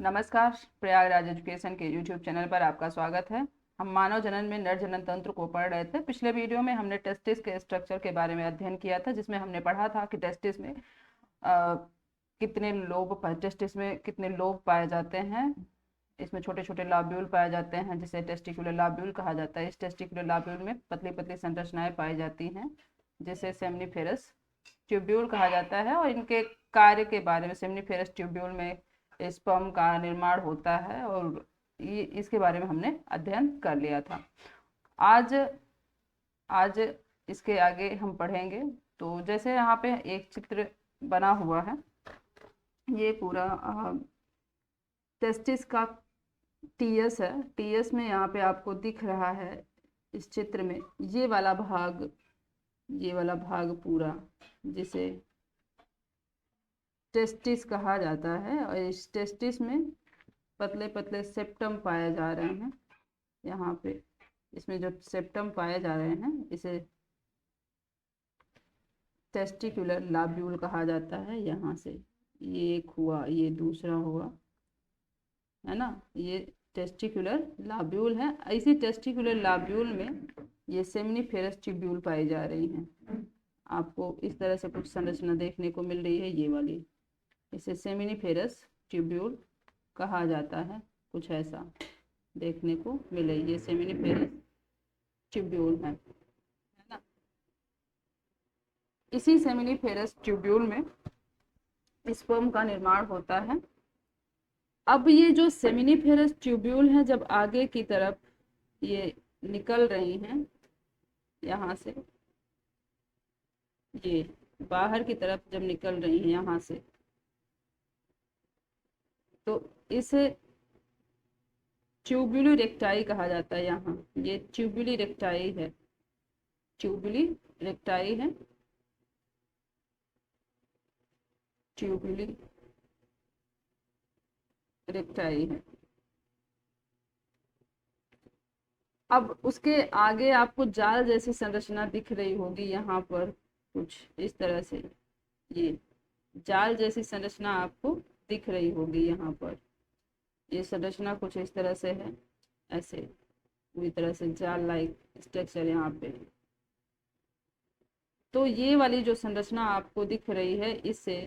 नमस्कार। प्रयागराज एजुकेशन के YouTube channel पर आपका स्वागत है। हम मानव जनन में नर जनन तंत्र को पढ़ रहे थे। पिछले वीडियो में हमने टेस्टिस के स्ट्रक्चर के बारे में अध्ययन किया था, जिसमें हमने पढ़ा था कि टेस्टिस में टेस्टिस में कितने लोब पाए जाते हैं। इसमें छोटे छोटे लाब्यूल पाए जाते हैं, जिसे टेस्टिकुलर लाब्यूल कहा जाता है। इस टेस्टिकुलर लाब्यूल में पतली पतली संरचनाएं पाई जाती हैं, जिसे सेमनीफेरस ट्यूब्यूल कहा जाता है। और इनके कार्य के बारे में, सेमनीफेरस ट्यूब्यूल में स्पर्म का निर्माण होता है, और इसके बारे में हमने अध्ययन कर लिया था। आज आज इसके आगे हम पढ़ेंगे। तो जैसे यहाँ पे एक चित्र बना हुआ है, ये पूरा टेस्टिस का टीएस है। टीएस में यहाँ पे आपको दिख रहा है इस चित्र में ये वाला भाग पूरा, जिसे टेस्टिस कहा जाता है। और इस टेस्टिस में पतले पतले सेप्टम पाए जा रहे हैं। यहाँ पे इसमें जो सेप्टम पाए जा रहे हैं, इसे टेस्टिकुलर लाब्यूल कहा जाता है। यहाँ से ये एक हुआ, ये दूसरा हुआ, है ना। ये टेस्टिकुलर लाब्यूल है। इसी टेस्टिकुलर लाब्यूल में ये सेमनीफेरस ट्यूब्यूल पाई जा रही हैं। आपको इस तरह से कुछ संरचना देखने को मिल रही है, ये वाली। इसे सेमिनिफेरस ट्यूब्यूल कहा जाता है। कुछ ऐसा देखने को मिले, ये सेमिनिफेरस ट्यूब्यूल है ना। इसी सेमिनिफेरस ट्यूब्यूल में स्पर्म का निर्माण होता है। अब ये जो सेमिनिफेरस ट्यूब्यूल है, जब आगे की तरफ ये निकल रही हैं, यहाँ से ये बाहर की तरफ जब निकल रही हैं यहाँ से, तो इसे ट्यूबुली रेक्टाई कहा जाता है। यहाँ ये ट्यूबुली रेक्टाई है, ट्यूबुली रेक्टाई है, ट्यूबुली रेक्टाई है। अब उसके आगे आपको जाल जैसी संरचना दिख रही होगी, यहाँ पर कुछ इस तरह से ये जाल जैसी संरचना आपको दिख रही होगी। यहाँ पर ये संरचना कुछ इस तरह से है, ऐसे पूरी तरह से जाल लाइक स्ट्रक्चर यहाँ पे। तो ये वाली जो संरचना आपको दिख रही है, इसे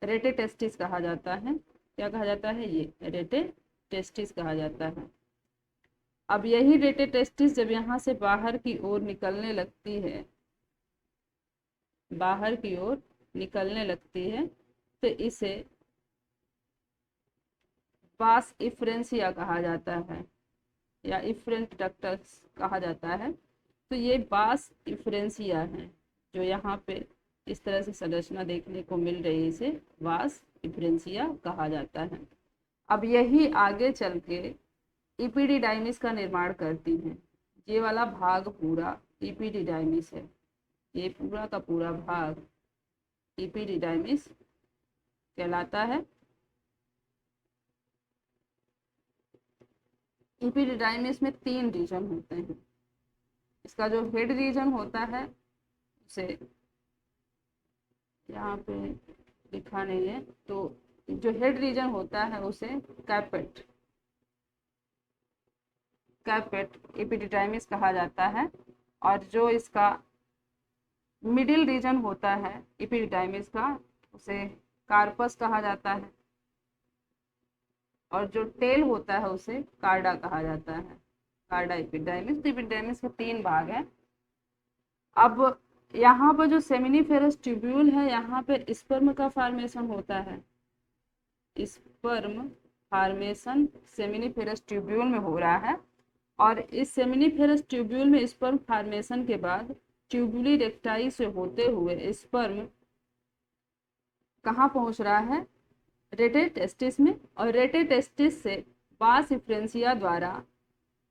रेटेटेस्टिस कहा जाता है। क्या कहा जाता है? ये रेटेटेस्टिस कहा जाता है। अब यही रेटेटेस्टिस जब यहाँ से बाहर की ओर निकलने लगती है, बाहर की ओर निकलने लगती है, तो इसे वास इफ्रेंसिया कहा जाता है, या इफ्रेंट डक्टस कहा जाता है। तो ये वास इफ्रेंसिया है, जो यहाँ पे इस तरह से संरचना देखने को मिल रही है, इसे वास इफ्रेंसिया कहा जाता है। अब यही आगे चल के इपिडिडाइमिस का निर्माण करती हैं। ये वाला भाग पूरा इपिडिडाइमिस है, ये पूरा का पूरा भाग इपिडिडाइमिस कहलाता है। इपिडिडाइमिस में 3 रीजन होते हैं। इसका जो हेड रीजन होता है, उसे यहाँ पे लिखा नहीं है, तो जो हेड रीजन होता है उसे कैपेट एपिडिडाइमिस कहा जाता है। और जो इसका मिडिल रीजन होता है एपिडिडाइमिस का, उसे कार्पस कहा जाता है। और जो टेल होता है उसे कार्डा कहा जाता है, कार्डा एपिडिडाइमिस। तो एपिडिडाइमिस के 3 भाग हैं। अब यहाँ पर जो सेमिनिफेरस ट्यूब्यूल है, यहाँ पे स्पर्म का फॉर्मेशन होता है। स्पर्म फॉर्मेशन सेमिनिफेरस ट्यूब्यूल में हो रहा है। और इस सेमिनिफेरस ट्यूब्यूल में स्पर्म फॉर्मेशन के बाद ट्यूबुली रेक्टाई से होते हुए स्पर्म कहाँ पहुंच रहा है? रेटेटेस्टिस में। और रेटेटेस्टिस से वास इफ्रेंसिया द्वारा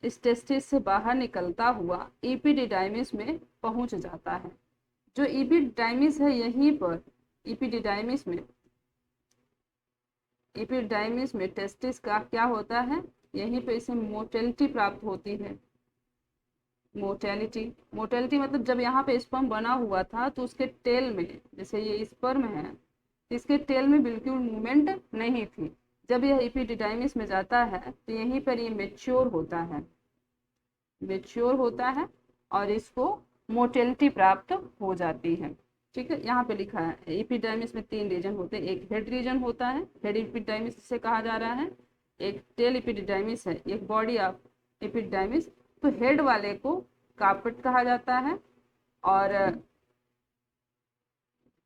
इस टेस्टिस से बाहर निकलता हुआ इपिडिडाइमिस में पहुंच जाता है। जो इपिडिडाइमिस है, यहीं पर इपिडिडाइमिस में टेस्टिस का क्या होता है? यहीं पे इसे मोटेलिटी प्राप्त होती है। मोटेलिटी मतलब जब यहाँ पे स्पर्म बना हुआ था, तो उसके टेल में, जैसे ये स्पर्म है, इसके टेल में बिल्कुल मूवमेंट नहीं थी। जब यह एपिडिडाइमिस में जाता है तो यहीं पर ये मेच्योर होता है, मेच्योर होता है और इसको मोटेलिटी प्राप्त हो जाती है। ठीक है, यहाँ पे लिखा है एपिडाइमिस में 3 रीजन होते हैं। एक हेड रीजन होता है, हेड एपिडाइमिस से कहा जा रहा है। एक टेल एपिडिडाइमिस है, एक बॉडी ऑफ एपिडिडाइमिस। तो हेड वाले को कार्पेट कहा जाता है और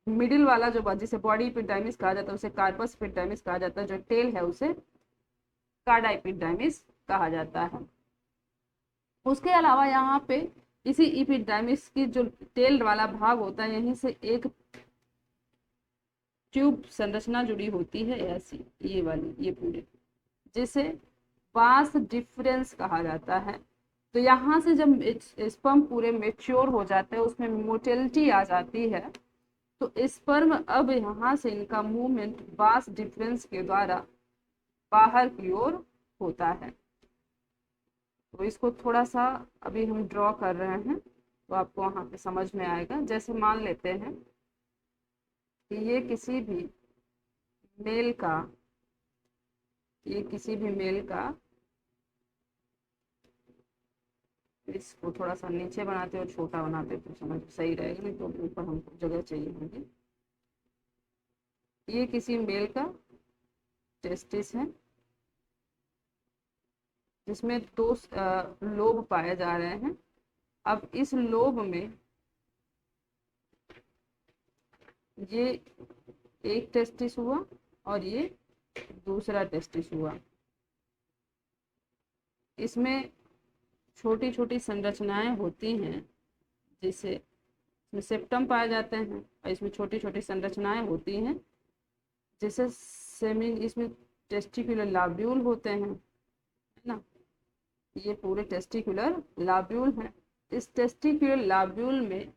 मिडिल वाला जो जिसे बॉडी एपिडाइमिस कहा जाता है उसे कार्पस एपिडाइमिस कहा जाता है। जो टेल है उसे कार्डा एपिडाइमिस कहा जाता है। उसके अलावा यहाँ पे इसी एपिडाइमिस की जो टेल वाला भाग होता है यहीं से एक ट्यूब संरचना जुड़ी होती है ऐसी, ये वाली, ये पूरे, जिसे वास डिफरेंस कहा जाता है। तो यहाँ से जब स्पर्म पूरे मेच्योर हो जाते हैं, उसमें मोटेलिटी आ जाती है, तो स्पर्म अब यहाँ से इनका मूवमेंट वास डिफरेंस के द्वारा बाहर की ओर होता है। तो इसको थोड़ा सा अभी हम ड्रॉ कर रहे हैं तो आपको वहाँ पे समझ में आएगा। जैसे मान लेते हैं कि ये किसी भी मेल का, ये किसी भी मेल का, इसको थोड़ा सा नीचे बनाते और छोटा बनाते तो समझ सही रहेगा, नहीं तो ऊपर हमको जगह चाहिए होगी। ये किसी मेल का टेस्टिस है जिसमें 2 लोब पाए जा रहे हैं। अब इस लोब में ये एक टेस्टिस हुआ और ये दूसरा टेस्टिस हुआ। इसमें छोटी छोटी संरचनाएं होती हैं जिसे इसमें सेप्टम पाए जाते हैं और इसमें छोटी छोटी संरचनाएं होती हैं जैसे सेमिन, इसमें टेस्टिकुलर लाब्यूल होते हैं, है ना। ये पूरे टेस्टिकुलर लाब्यूल हैं। इस टेस्टिकुलर लाब्यूल में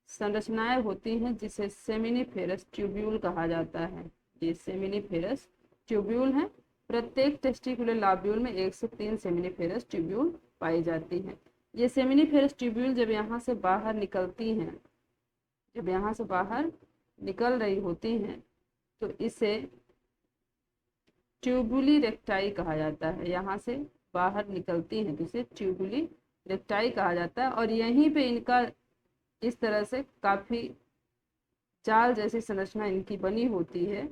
संरचनाएं होती हैं जिसे सेमिनिफेरस ट्यूब्यूल कहा जाता है। ये सेमिनिफेरस ट्यूब्यूल हैं। प्रत्येक टेस्टिकुलर लाब्यूल में 1 से 3 सेमिनिफेरस ट्यूब्यूल पाई जाती हैं। ये सेमिनिफेरस ट्यूब्यूल जब यहाँ से बाहर निकलती हैं, जब यहाँ से बाहर निकल रही होती हैं तो इसे ट्यूबुली रेक्टाई कहा जाता है। यहाँ से बाहर निकलती हैं तो इसे ट्यूबुली रेक्टाई कहा जाता है और यहीं पे इनका इस तरह से काफ़ी जाल जैसी संरचना इनकी बनी होती है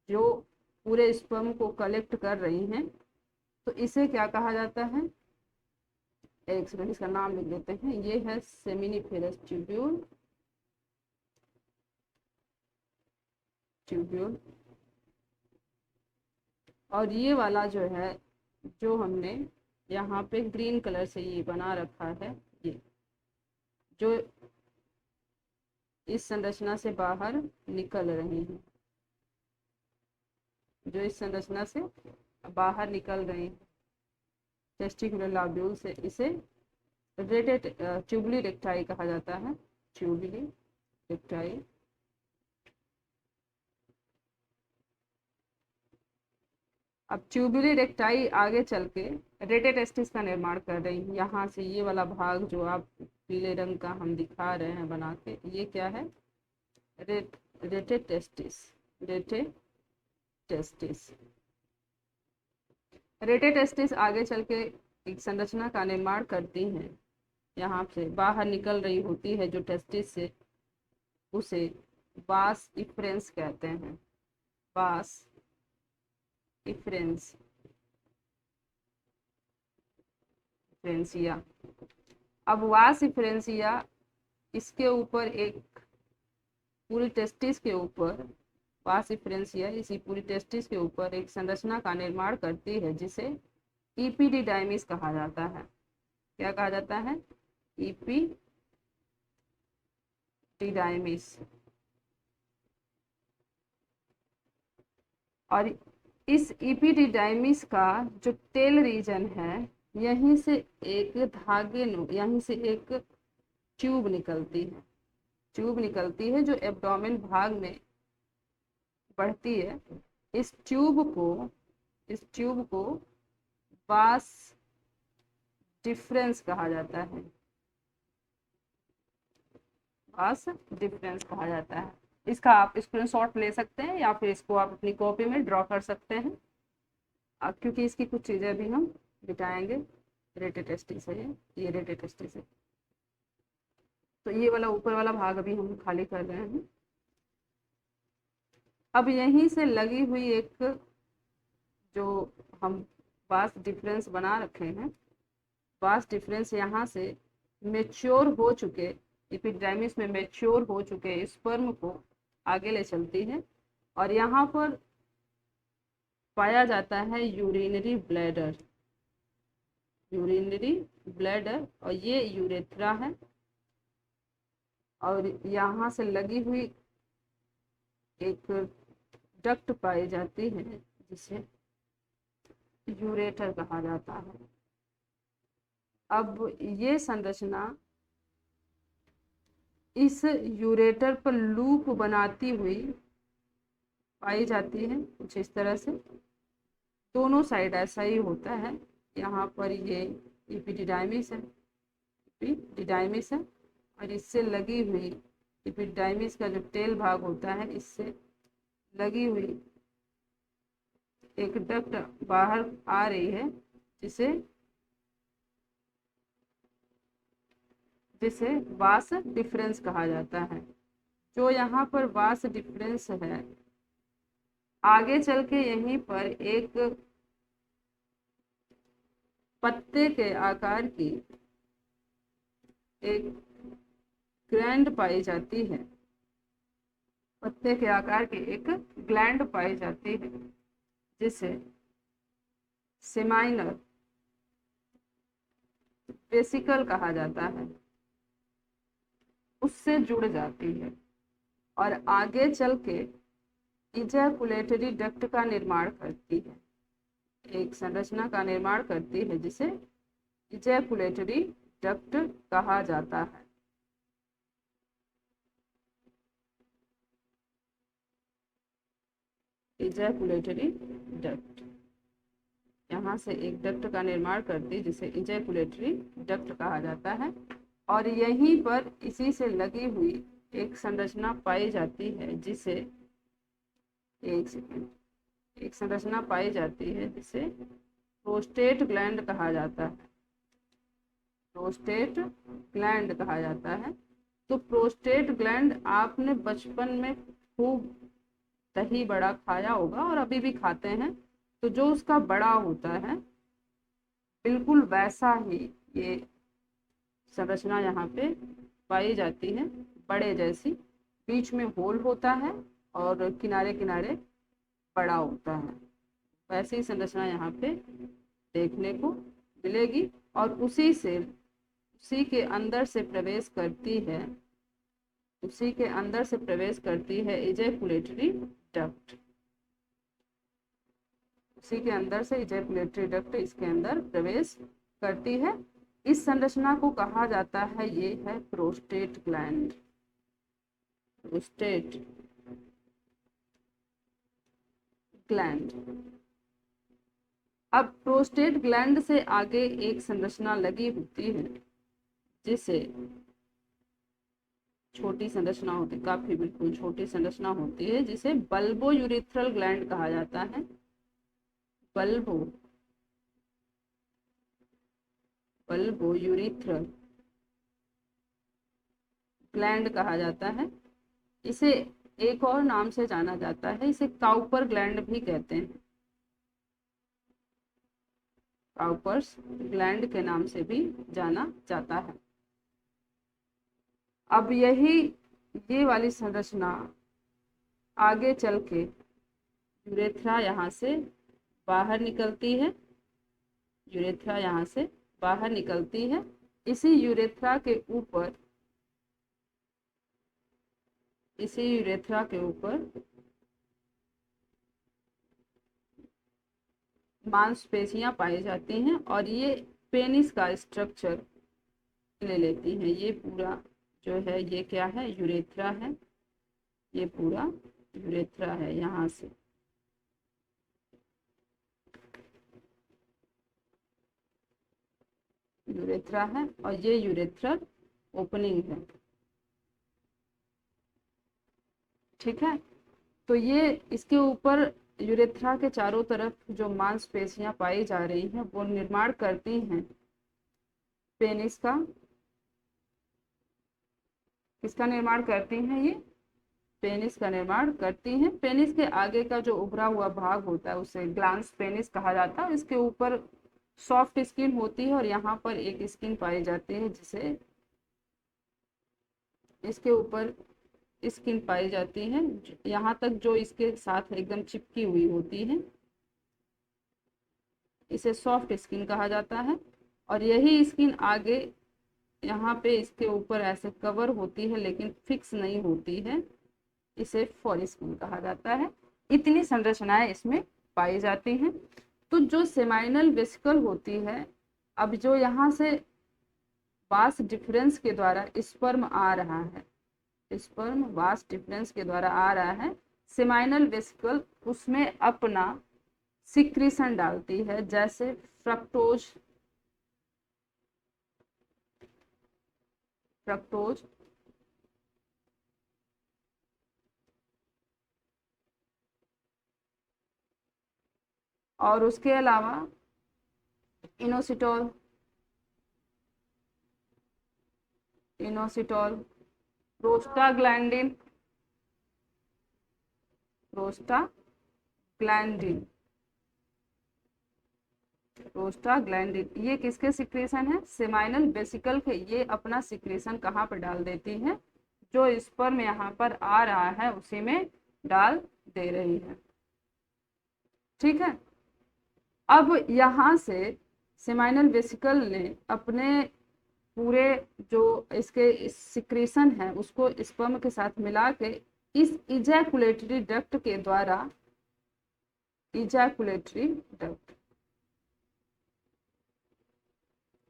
जो पूरे स्पर्म को कलेक्ट कर रही हैं। तो इसे क्या कहा जाता है, एक सेकंड इसका नाम लिख देते हैं। ये है सेमिनिफेरस ट्यूब्यूल, ट्यूब्यूल। और ये वाला जो है, जो हमने यहाँ पे ग्रीन कलर से ये बना रखा है, ये जो इस संरचना से बाहर निकल रही हैं, जो इस संरचना से बाहर निकल रही हैं टेस्टिकुलर लाब्यूल से, इसे ट्यूबुली रेक्टाई कहा जाता है। ट्यूबुली रेक्टाई। अब ट्यूबुली रेक्टाई आगे चल के रेटेटेस्टिस का निर्माण कर रही है। यहाँ से ये वाला भाग जो आप पीले रंग का हम दिखा रहे हैं बना के, ये क्या है, रेटेटेस्टिस, रेटेटेस्टिस। रेटेटेस्टिस आगे चल के एक संरचना का निर्माण करती हैं। यहाँ से बाहर निकल रही होती है जो टेस्टिस से, उसे वास इफरेंस कहते हैं, वास इफरेंस, इफरेंसिया। अब वास इफरेंसिया इसके ऊपर एक पूरी टेस्टिस के ऊपर, वास इफरेंसिया इसी पूरी टेस्टिस के ऊपर एक संरचना का निर्माण करती है जिसे इपिडिडाइमिस कहा जाता है। क्या कहा जाता है, इपिडिडाइमिस। और इस इपिडिडाइमिस का जो टेल रीजन है, यहीं से एक धागे, यहीं से एक ट्यूब निकलती है, ट्यूब निकलती है जो एब्डोमेन भाग में बढ़ती है। इस ट्यूब को वास डिफरेंस कहा जाता है, वास डिफरेंस कहा जाता है। इसका आप स्क्रीनशॉट ले सकते हैं या फिर इसको आप अपनी कॉपी में ड्रॉ कर सकते हैं। क्योंकि इसकी कुछ चीज़ें भी हम बिठाएंगे रेटेड टेस्टी से। ये रेटेड टेस्टी से, तो ये वाला ऊपर वाला भाग अभी हम खाली कर रहे हैं। अब यहीं से लगी हुई एक जो हम वास्ट डिफरेंस बना रखे हैं, वास्ट डिफरेंस यहाँ से मेच्योर हो चुके एपिडर्मिस में मेच्योर हो चुके स्पर्म को आगे ले चलती है और यहाँ पर पाया जाता है यूरिनरी ब्लैडर, यूरिनरी ब्लैडर, और ये यूरेथ्रा है। और यहाँ से लगी हुई एक डक्ट पाई जाती है जिसे यूरेटर कहा जाता है। अब ये संरचना इस यूरेटर पर लूप बनाती हुई पाई जाती है कुछ इस तरह से। दोनों साइड ऐसा ही होता है। यहाँ पर ये एपिडिडाइमिस है, एपिडिडाइमिस है, और इससे लगी हुई एपिडिडाइमिस का जो टेल भाग होता है, इससे लगी हुई एक डक्ट बाहर आ रही है जिसे जिसे वास डिफरेंस कहा जाता है। जो यहाँ पर वास डिफरेंस है, आगे चल के यहीं पर एक पत्ते के आकार की एक ग्लैंड पाई जाती है, पत्ते के आकार की एक ग्लैंड पाई जाती है जिसे सेमाइनर वेसिकल कहा जाता है, उससे जुड़ जाती है और आगे चल के इजैकुलेटरी डक्ट का निर्माण करती है, एक संरचना का निर्माण करती है जिसे इजैकुलेटरी डक्ट कहा जाता है। इजैकुलेटरी डक्ट यहाँ से एक डक्ट का निर्माण करती है जिसे इजैकुलेटरी डक्ट कहा जाता है। और यहीं पर इसी से लगी हुई एक संरचना पाई जाती है जिसे एक संरचना पाई जाती है जिसे प्रोस्टेट ग्लैंड कहा जाता है, प्रोस्टेट ग्लैंड कहा जाता है। तो प्रोस्टेट ग्लैंड आपने बचपन में खूब दही बड़ा खाया होगा और अभी भी खाते हैं, तो जो उसका बड़ा होता है बिल्कुल वैसा ही ये संरचना यहाँ पे पाई जाती है, बड़े जैसी, बीच में होल होता है और किनारे किनारे बड़ा होता है। वैसी ही संरचना यहाँ पे देखने को मिलेगी और उसी के अंदर से प्रवेश करती है, उसी के अंदर से प्रवेश करती है इजैकुलेटरी डक्ट, उसी के अंदर से इजैकुलेटरी डक्ट इसके अंदर प्रवेश करती है। इस संरचना को कहा जाता है, ये है प्रोस्टेट ग्लैंड, प्रोस्टेट ग्लैंड। अब प्रोस्टेट ग्लैंड से आगे एक संरचना लगी होती है जिसे छोटी संरचना होती, काफी बिल्कुल छोटी संरचना होती है जिसे बल्बो यूरिथ्रल ग्लैंड कहा जाता है, बल्बो यूरिथ्रल ग्लैंड कहा जाता है। इसे एक और नाम से जाना जाता है, इसे काउपर ग्लैंड भी कहते हैं, काउपर्स ग्लैंड के नाम से भी जाना जाता है। अब ये वाली संरचना आगे चल के यूरेथ्रा यहाँ से बाहर निकलती है, यूरेथ्रा यहाँ से बाहर निकलती है। इसी यूरेथ्रा के ऊपर मांसपेशियां पाई जाती हैं और ये पेनिस का स्ट्रक्चर ले लेती हैं। ये पूरा जो है ये क्या है, यूरेथ्रा है, ये पूरा यूरेथ्रा है। यहाँ से यूरेथ्रा है और ये यूरेथ्रल ओपनिंग है। ठीक है। तो ये इसके ऊपर यूरेथ्रा के चारों तरफ जो मांसपेशियां पाई जा रही हैं वो निर्माण करती हैं पेनिस का। किसका निर्माण करती हैं ये? पेनिस का निर्माण करती हैं। पेनिस के आगे का जो उभरा हुआ भाग होता है उसे ग्लांस पेनिस कहा जाता है। इसके ऊपर सॉफ्ट स्किन होती है और यहाँ पर एक स्किन पाई जाती है जिसे इसके ऊपर स्किन पाई जाती है यहाँ तक जो इसके साथ एकदम चिपकी हुई होती है, इसे सॉफ्ट स्किन कहा जाता है। और यही स्किन आगे यहाँ पे इसके ऊपर ऐसे कवर होती है लेकिन फिक्स नहीं होती है, इसे फॉरस्किन कहा जाता है। इतनी संरचनाएं इसमें पाई जाती हैं। तो जो सेमाइनल वेसिकल होती है, अब जो यहाँ से वास डिफरेंस के द्वारा स्पर्म आ रहा है, स्पर्म वास डिफरेंस के द्वारा आ रहा है, सेमाइनल वेसिकल उसमें अपना सिक्रीशन डालती है, जैसे फ्रक्टोज, फ्रक्टोज और उसके अलावा inositol, inositol, prostaglandin, prostaglandin, prostaglandin, ये किसके सिक्रेशन है? सेमाइनल वेसिकल के। ये अपना सिक्रेशन कहाँ पर डाल देती है? जो स्पर्म यहाँ पर आ रहा है उसी में डाल दे रही है। ठीक है। अब यहाँ से सेमाइनल वेसिकल ने अपने पूरे जो इसके सिक्रेशन है उसको स्पर्म के साथ मिला के इस इजैकुलेटरी डक्ट के द्वारा, इजैकुलेटरी डक्ट,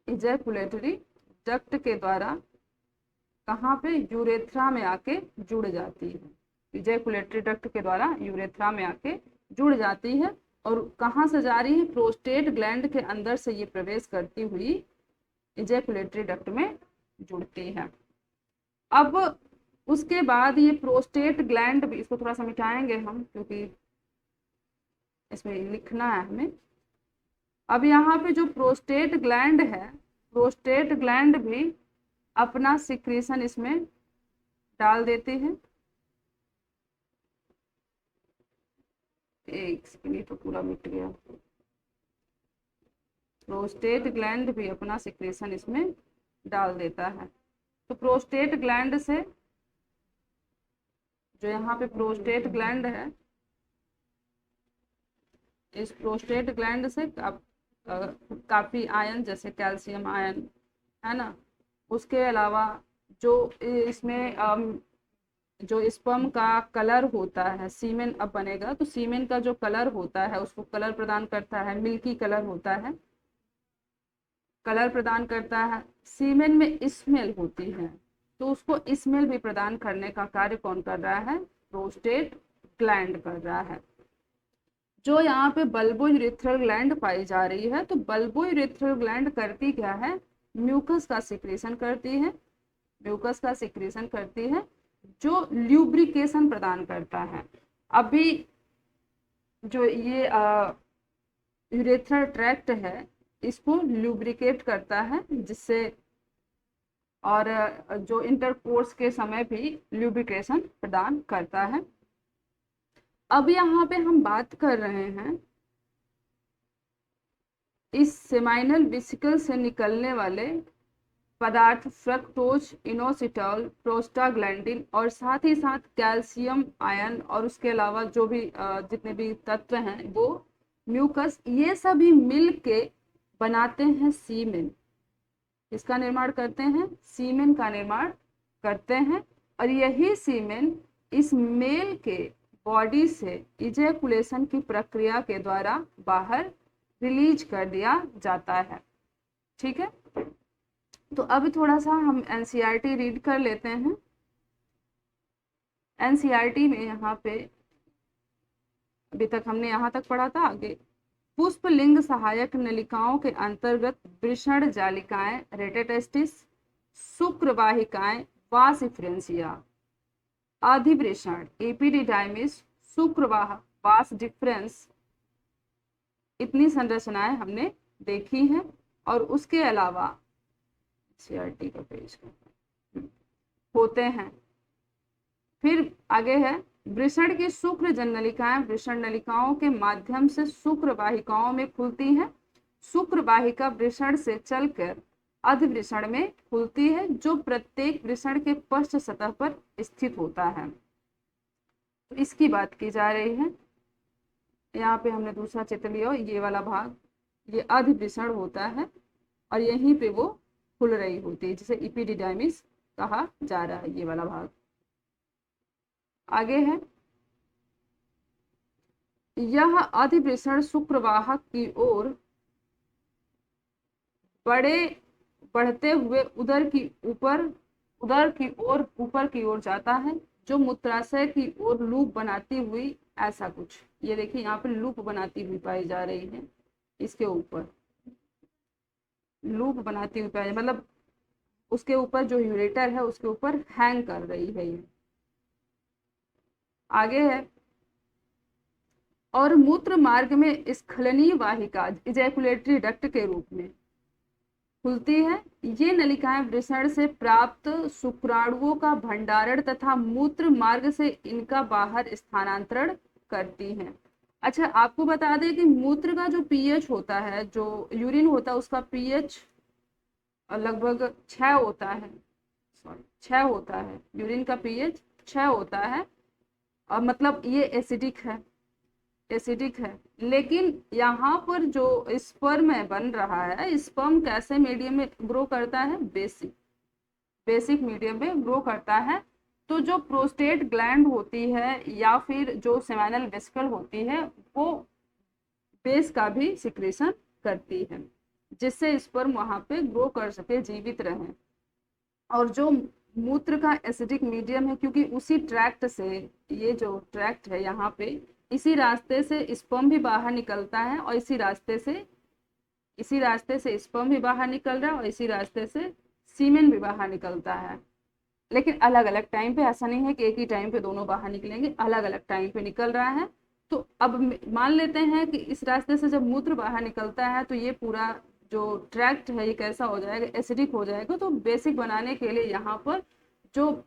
इजैकुलेटरी डक्ट के द्वारा कहाँ पे? यूरेथ्रा में आके जुड़ जाती है। इजैकुलेटरी डक्ट के द्वारा यूरेथ्रा में आके जुड़ जाती है और कहाँ से जा रही है? प्रोस्टेट ग्लैंड के अंदर से ये प्रवेश करती हुई इजैकुलेटरी डक्ट में जुड़ती है। अब उसके बाद ये प्रोस्टेट ग्लैंड भी, इसको थोड़ा सा मिटाएंगे हम क्योंकि इसमें लिखना है हमें। अब यहाँ पे जो प्रोस्टेट ग्लैंड है, प्रोस्टेट ग्लैंड भी अपना सिक्रीशन इसमें डाल देती है। एक सेकंड, तो पूरा मिट गया। प्रोस्टेट ग्लैंड भी अपना सिक्रीशन इसमें डाल देता है। तो प्रोस्टेट ग्लैंड से, जो यहाँ पे प्रोस्टेट ग्लैंड है, इस प्रोस्टेट ग्लैंड से काफी आयन, जैसे कैल्शियम आयन है ना, उसके अलावा जो इसमें जो स्पर्म का कलर होता है, सीमेन अब बनेगा तो सीमेन का जो कलर होता है उसको कलर प्रदान करता है, मिल्की कलर होता है, कलर प्रदान करता है। सीमेन में स्मेल होती है तो उसको स्मेल भी प्रदान करने का कार्य कौन कर रहा है? प्रोस्टेट ग्लैंड कर रहा है। जो यहाँ पे बल्बोयूरेथ्रल ग्लैंड पाई जा रही है, तो बल्बोयूरेथ्रल ग्लैंड करती क्या है? म्यूकस का सिक्रेशन करती है, म्यूकस का सिक्रेशन करती है जो ल्यूब्रिकेशन प्रदान करता है। अभी जो ये यूरेथ्रल ट्रैक्ट है इसको ल्यूब्रिकेट करता है, जिससे, और जो इंटरकोर्स के समय भी ल्यूब्रिकेशन प्रदान करता है। अब यहाँ पे हम बात कर रहे हैं इस सेमाइनल वेसिकल से निकलने वाले पदार्थ फ्रक्टोज, इनोसिटोल, प्रोस्टाग्लैंडिन और साथ ही साथ कैल्शियम आयन और उसके अलावा जो भी जितने भी तत्व हैं वो म्यूकस, ये सभी मिल के बनाते हैं सीमेन। इसका निर्माण करते हैं? सीमेन का निर्माण करते हैं। और यही सीमेन इस मेल के बॉडी से इजैकुलेशन की प्रक्रिया के द्वारा बाहर रिलीज कर दिया जाता है। ठीक है। तो अब थोड़ा सा हम एनसीईआरटी रीड कर लेते हैं। एनसीईआरटी में यहाँ पे अभी तक हमने यहाँ तक पढ़ा था। आगे पुष्पलिंग सहायक नलिकाओं के अंतर्गत वृषण जालिकाएं, रेटेटेस्टिस, शुक्रवाहिकाएं, वास इफ्रेंसिया, अधिवृषण, एपिडिडाइमिस, शुक्रवाह, वास डिफरेंस, इतनी संरचनाएं हमने देखी हैं। और उसके अलावा सीआरटी का पेज होते हैं। फिर आगे है वृषण की शुक्र जननलिकाएं वृषण नलिकाओं के माध्यम से शुक्र वाहिकाओं में खुलती हैं। शुक्र वाहिका वृषण से चलकर अधिवृषण में खुलती है, जो प्रत्येक वृषण के पश्च सतह पर स्थित होता है। तो इसकी बात की जा रही है। यहाँ पे हमने दूसरा चित्र लिया, ये वाला भाग ये अधिवृषण होता है और यहीं पे वो खुल रही होती है, जिसे एपिडिडाइमिस कहा जा रहा है, ये वाला भाग। आगे है यह अधिवृषण शुक्रवाहक की ओर बढ़ते हुए उदर की ओर ऊपर की ओर जाता है, जो मूत्राशय की ओर लूप बनाती हुई, ऐसा कुछ ये देखिए यहाँ पे लूप बनाती हुई पाई जा रही है। इसके ऊपर लूप बनाती हुई पाई, मतलब उसके ऊपर जो यूरेटर है उसके ऊपर हैंग कर रही है ये। आगे है और मूत्र मार्ग में स्खलनीय वाहिका इजैकुलेटरी डक्ट के रूप में खुलती है। ये नलिकाएं वृषण से प्राप्त शुक्राणुओं का भंडारण तथा मूत्र मार्ग से इनका बाहर स्थानांतरण करती हैं। अच्छा, आपको बता दें कि मूत्र का जो पीएच होता है, जो यूरिन होता है, उसका पीएच लगभग 6 होता है। 6 होता है, यूरिन का पीएच 6 होता है। और मतलब ये एसिडिक है, लेकिन यहाँ पर जो स्पर्म बन रहा है, स्पर्म कैसे मीडियम में ग्रो करता है? बेसिक मीडियम में ग्रो करता है। तो जो प्रोस्टेट ग्लैंड होती है या फिर जो सेमिनल वेसिकल होती है, वो बेस का भी सिक्रेशन करती है, जिससे स्पर्म वहां पे ग्रो कर सके, जीवित रहे। और जो मूत्र का एसिडिक मीडियम है, क्योंकि उसी ट्रैक्ट से, ये जो ट्रैक्ट है यहाँ पे, इसी रास्ते से स्पर्म भी बाहर निकलता है और इसी रास्ते से स्पर्म भी बाहर निकल रहा है और इसी रास्ते से सीमेन भी बाहर निकलता है। लेकिन अलग अलग टाइम पे, ऐसा नहीं है कि एक ही टाइम पे दोनों बाहर निकलेंगे, अलग अलग टाइम पे निकल रहा है। तो अब मान लेते हैं कि इस रास्ते से जब मूत्र बाहर निकलता है तो ये पूरा जो ट्रैक्ट है ये कैसा हो जाएगा? एसिडिक हो जाएगा। तो बेसिक बनाने के लिए यहाँ पर जो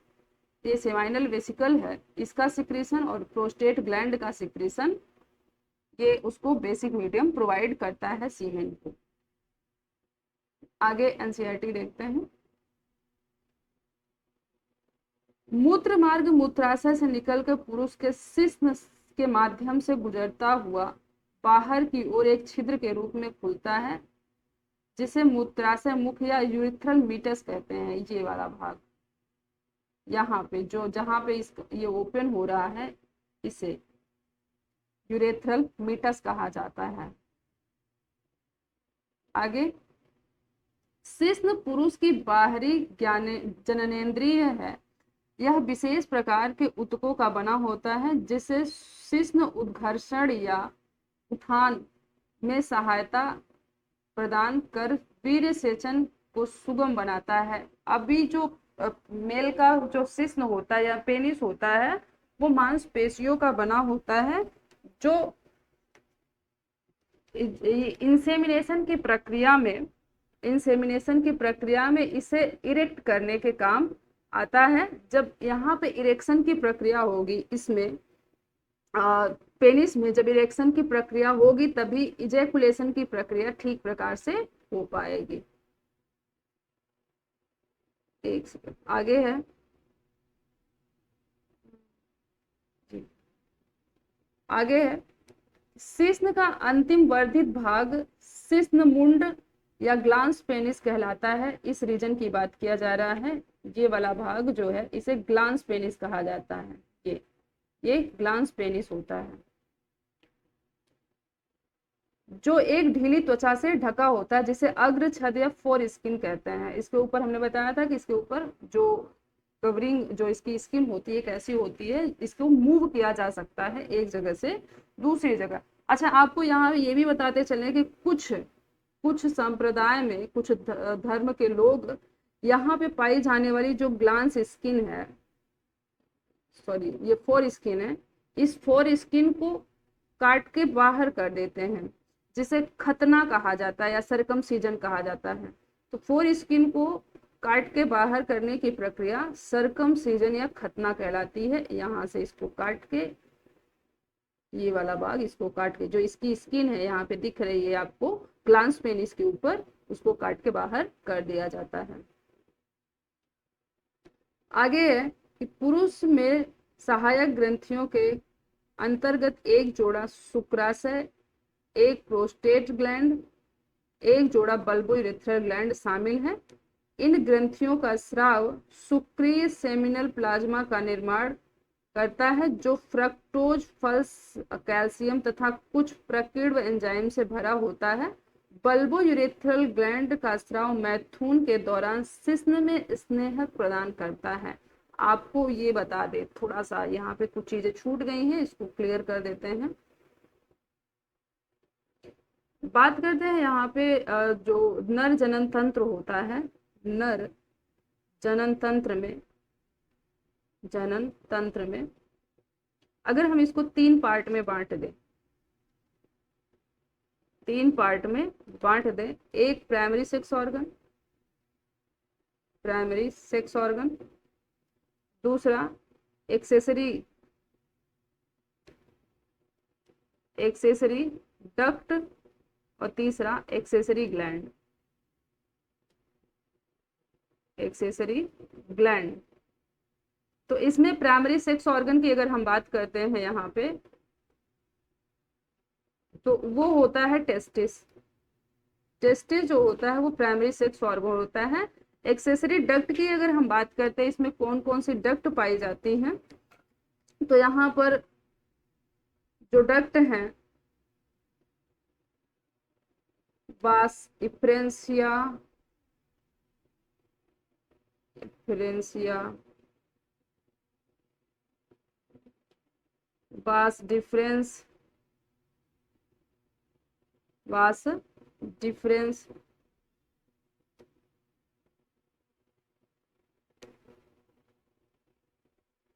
ये सेमाइनल वेसिकल है, इसका सिक्रेशन और प्रोस्टेट ग्लैंड का सिक्रेशन, ये उसको बेसिक मीडियम प्रोवाइड करता है सीमेन को। आगे एनसीईआरटी देखते हैं। मूत्र मार्ग मूत्राशय से निकलकर पुरुष के शिश्न के माध्यम से गुजरता हुआ बाहर की ओर एक छिद्र के रूप में खुलता है, जिसे मूत्राशय मुख या यूरिथ्रल मीटस कहते हैं। ये वाला भाग यहाँ पे जो जहाँ पे ये ओपन हो रहा है, इसे यूरेथ्रल मीटस कहा जाता है। आगे शिश्न पुरुष की बाहरी जननेंद्रिय है। यह विशेष प्रकार के ऊतकों का बना होता है, जिसे शिश्न उद्घर्षण या उत्थान में सहायता प्रदान कर वीर्य सेचन को सुगम बनाता है। अभी जो मेल का जो शिश्न होता है या पेनिस होता है, वो मांसपेशियों का बना होता है, जो इंसेमिनेशन की प्रक्रिया में इसे इरेक्ट करने के काम आता है। जब यहाँ पे इरेक्शन की प्रक्रिया होगी, इसमें पेनिस में जब इरेक्शन की प्रक्रिया होगी, तभी इजैकुलेशन की प्रक्रिया ठीक प्रकार से हो पाएगी। एक सेकंड, आगे है जी, आगे है शिश्न का अंतिम वर्धित भाग शिश्न मुंड या ग्लांस पेनिस कहलाता है। इस रीजन की बात किया जा रहा है। ये वाला भाग जो है, इसे ग्लांस पेनिस कहा जाता है। ये ग्लांस पेनिस होता है, जो एक ढीली त्वचा से ढका होता है, जिसे अग्र छद या फोर स्किन कहते हैं। इसके ऊपर हमने बताया था कि इसके ऊपर जो कवरिंग, जो इसकी स्किन होती है, कैसी होती है, इसको मूव किया जा सकता है एक जगह से दूसरी जगह। अच्छा, आपको यहाँ ये भी बताते चले कि कुछ संप्रदाय में, कुछ धर्म के लोग यहाँ पे पाई जाने वाली जो ग्लांस स्किन है, सॉरी ये फोर स्किन है, इस फोर स्किन को काट के बाहर कर देते हैं, जिसे खतना कहा जाता है या सरकमसीजन कहा जाता है। तो फोर स्किन को काट के बाहर करने की प्रक्रिया सरकमसीजन या खतना कहलाती है। यहाँ से इसको काट के, ये वाला भाग इसको काट के, जो इसकी स्किन है यहाँ पे दिख रही है आपको ग्लांस पेनिस के ऊपर, उसको काट के बाहर कर दिया जाता है। आगे है कि पुरुष में सहायक ग्रंथियों के अंतर्गत एक जोड़ा शुक्राशय, एक प्रोस्टेट ग्लैंड, एक जोड़ा बल्बोयूरेथ्रल ग्लैंड शामिल है। इन ग्रंथियों का स्राव शुक्रीय सेमिनल प्लाज्मा का निर्माण करता है, जो फ्रक्टोज, फल, कैल्शियम तथा कुछ प्रकीर्णव एंजाइम से भरा होता है। बल्बोयूरेथ्रल ग्लैंड का स्राव मैथुन के दौरान शिश्न में स्नेहक प्रदान करता है। आपको ये बता दे, थोड़ा सा यहाँ पे कुछ चीजें छूट गई हैं, इसको क्लियर कर देते हैं। बात करते हैं यहाँ पे जो नर जनन तंत्र होता है, नर जनन तंत्र में अगर हम इसको तीन पार्ट में बांट दें, एक प्राइमरी सेक्स ऑर्गन, दूसरा एक्सेसरी डक्ट और तीसरा एक्सेसरी ग्लैंड। तो इसमें प्राइमरी सेक्स ऑर्गन की अगर हम बात करते हैं यहाँ पे, तो वो होता है टेस्टिस जो होता है वो प्राइमरी सेक्स ऑर्गन होता है। एक्सेसरी डक्ट की अगर हम बात करते हैं, इसमें कौन कौन सी डक्ट पाई जाती हैं, तो यहाँ पर जो डक्ट हैं, वास इफ्रेंसिया, वास डिफरेंस,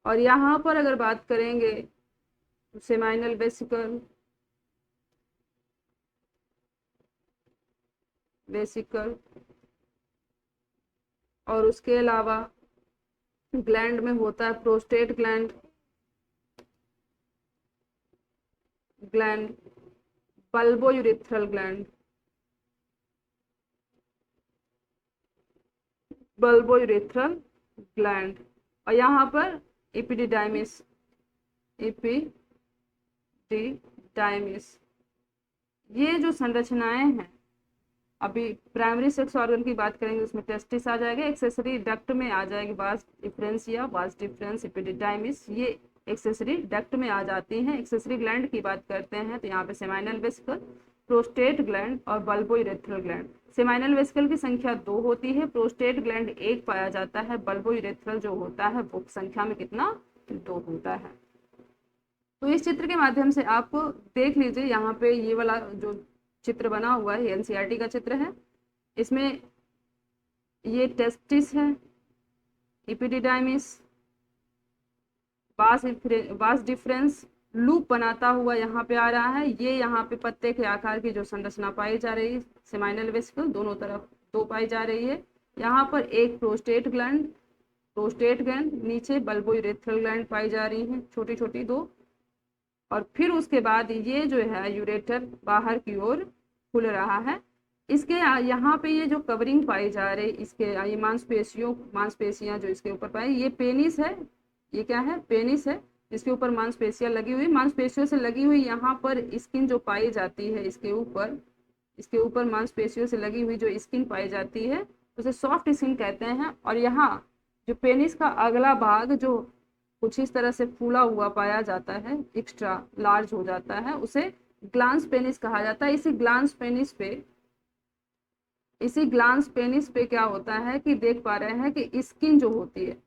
और यहाँ पर अगर बात करेंगे सेमाइनल वेसिकल, और उसके अलावा ग्लैंड में होता है प्रोस्टेट ग्लैंड, बल्बोयूरेथ्रल ग्लैंड, और यहाँ पर एपिडिडाइमिस। ये जो संरचनाएं हैं, अभी प्राइमरी सेक्स ऑर्गन की बात करेंगे, उसमें टेस्टिस आ जाएगा, एक्सेसरी डक्ट में आ जाएगी वास डिफरेंसिया, वास डिफरेंस, एपिडिडाइमिस, ये एक्सेसरी डक्ट में आ जाती हैं। एक्सेसरी ग्लैंड की बात करते हैं तो यहाँ पे सेमाइनल वेसिकल, प्रोस्टेट ग्लैंड और बल्बोयूरेथ्रल ग्लैंड। सेमाइनल वेसिकल की संख्या 2 होती है, प्रोस्टेट ग्लैंड 1 पाया जाता है, बल्बोयूरेथ्रल जो होता है वो संख्या में कितना, 2 होता है। तो इस चित्र के माध्यम से आप देख लीजिए, यहाँ पे ये वाला जो चित्र बना हुआ है एनसीईआरटी का चित्र है, इसमें ये टेस्टिस है, एपिडिडाइमिस, वास डिफरेंस लूप बनाता हुआ यहाँ पे आ रहा है। ये यहाँ पे पत्ते के आकार की जो संरचना पाई जा रही है, सेमाइनल वेसिकल दोनों तरफ 2 पाई जा रही है। यहाँ पर एक प्रोस्टेट ग्लैंड, नीचे बल्बोयूरेथ्रल ग्लैंड पाई जा रही है, छोटी छोटी 2, और फिर उसके बाद ये जो है यूरेटर बाहर की ओर खुल रहा है। इसके यहाँ पे ये जो कवरिंग पाई जा रही, इसके ये मांसपेशियां जो इसके ऊपर पाई, ये पेनिस है, ये क्या है, पेनिस है, इसके ऊपर मांसपेशियां लगी हुई, मांसपेशियों से लगी हुई यहाँ पर स्किन जो पाई जाती है, इसके ऊपर मांसपेशियों से लगी हुई जो स्किन पाई जाती है उसे सॉफ्ट स्किन कहते हैं। और यहाँ जो पेनिस का अगला भाग जो कुछ इस तरह से फूला हुआ पाया जाता है, एक्स्ट्रा लार्ज हो जाता है, उसे ग्लांस पेनिस कहा जाता है। इसी ग्लांस पेनिस पे क्या होता है कि देख पा रहे हैं कि स्किन जो होती है,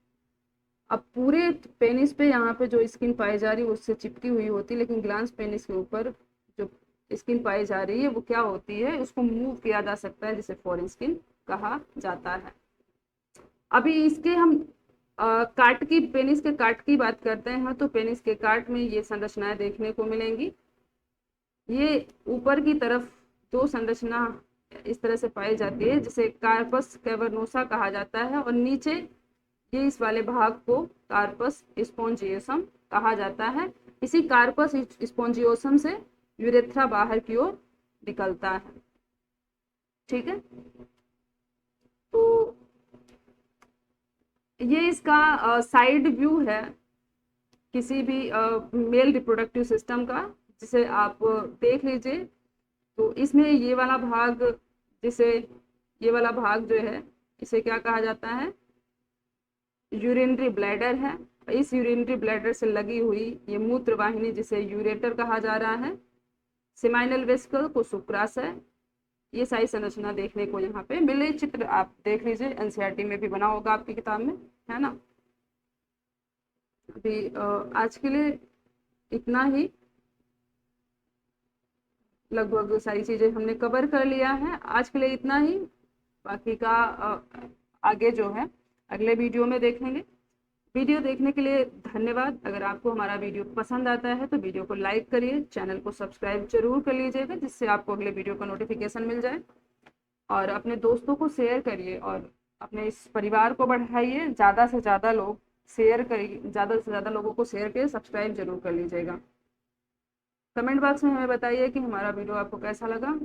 अब पूरे पेनिस पे यहाँ पे जो स्किन पाई जा रही है उससे चिपकी हुई होती है, लेकिन ग्लांस पेनिस के ऊपर जो स्किन पाई जा रही है वो क्या होती है, उसको मूव किया जा सकता है, जिसे फॉरेन स्किन कहा जाता है। अभी इसके हम काट की, पेनिस के काट की बात करते हैं तो पेनिस के काट में ये संरचनाएं देखने को मिलेंगी। ये ऊपर की तरफ दो संरचना इस तरह से पाई जाती है जिसे कार्पस कैवर्नोसा कहा जाता है, और नीचे ये इस वाले भाग को कार्पस स्पोंजियोसम कहा जाता है। इसी कार्पस स्पोंजियोसम से यूरेथ्रा बाहर की ओर निकलता है। ठीक है, तो ये इसका साइड व्यू है किसी भी मेल रिप्रोडक्टिव सिस्टम का, जिसे आप देख लीजिए। तो इसमें ये वाला भाग, जिसे ये वाला भाग जो है इसे क्या कहा जाता है, यूरिनरी ब्लैडर है। इस यूरिनरी ब्लैडर से लगी हुई ये मूत्र वाहिनी जिसे यूरेटर कहा जा रहा है। सेमाइनल वेसिकल को सुक्रास है। ये सारी संरचना देखने को यहाँ पे मिले। चित्र आप देख लीजिए, एनसीईआरटी में भी बना होगा आपकी किताब में, है ना। अभी आज के लिए इतना ही, लगभग सारी चीजें हमने कवर कर लिया है। आज के लिए इतना ही, बाकी का आगे जो है अगले वीडियो में देखेंगे। वीडियो देखने के लिए धन्यवाद। अगर आपको हमारा वीडियो पसंद आता है तो वीडियो को लाइक करिए, चैनल को सब्सक्राइब जरूर कर लीजिएगा जिससे आपको अगले वीडियो का नोटिफिकेशन मिल जाए, और अपने दोस्तों को शेयर करिए और अपने इस परिवार को बढ़ाइए। ज़्यादा से ज़्यादा लोग शेयर करिए, ज़्यादा से ज़्यादा लोगों को शेयर करिए, सब्सक्राइब जरूर कर लीजिएगा। कमेंट बॉक्स में हमें बताइए कि हमारा वीडियो आपको कैसा लगा।